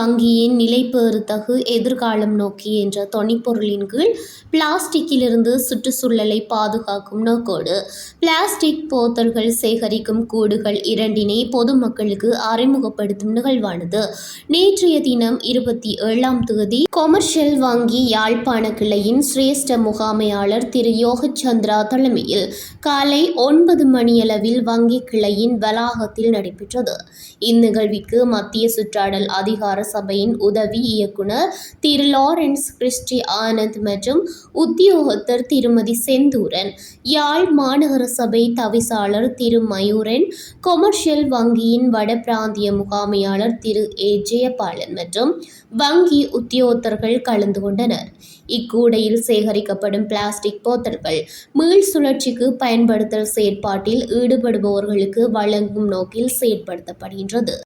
வங்கியின் நிலைபெறுதகு எதிர்காலம் நோக்கி என்ற தொனிப்பொருளின் கீழ் பிளாஸ்டிக்கிலிருந்து சுற்றுச்சூழலை பாதுகாக்கும் நோக்கோடு பிளாஸ்டிக் போத்தல்கள் சேகரிக்கும் கூடுகள் இரண்டினை பொதுமக்களுக்கு அறிமுகப்படுத்தும் நிகழ்வானது நேற்றைய தினம் 27ஆம் தேதி கொமர்ஷியல் வங்கி யாழ்ப்பாண கிளையின் சிரேஷ்ட முகாமையாளர் திரு யோகச்சந்திரா தலைமையில் காலை 9 மணியளவில் வங்கி கிளையின் வளாகத்தில் நடைபெற்றது. இந்நிகழ்விற்கு மத்திய சுற்றாடல் அதிகார சபையின் உதவி இயக்குனர் திரு லாரன்ஸ் கிறிஸ்டி ஆனந்த் மற்றும் உத்தியோகத்தர் திருமதி செந்தூரன், யாழ் மாநகர சபை தவிசாளர் திரு மயூரன், கொமர்ஷியல் வங்கியின் வட பிராந்திய முகாமையாளர் திரு ஏ ஜெயபாலன் மற்றும் வங்கி உத்தியோகத்தர்கள் கலந்து கொண்டனர். இக்கூடையில் சேகரிக்கப்படும் பிளாஸ்டிக் போத்தல்கள் மீள் சுழற்சிக்கு பயன்படுத்தல் செயற்பாட்டில் ஈடுபடுபவர்களுக்கு வழங்கும் நோக்கில் செயற்படுத்தப்படுகின்றது.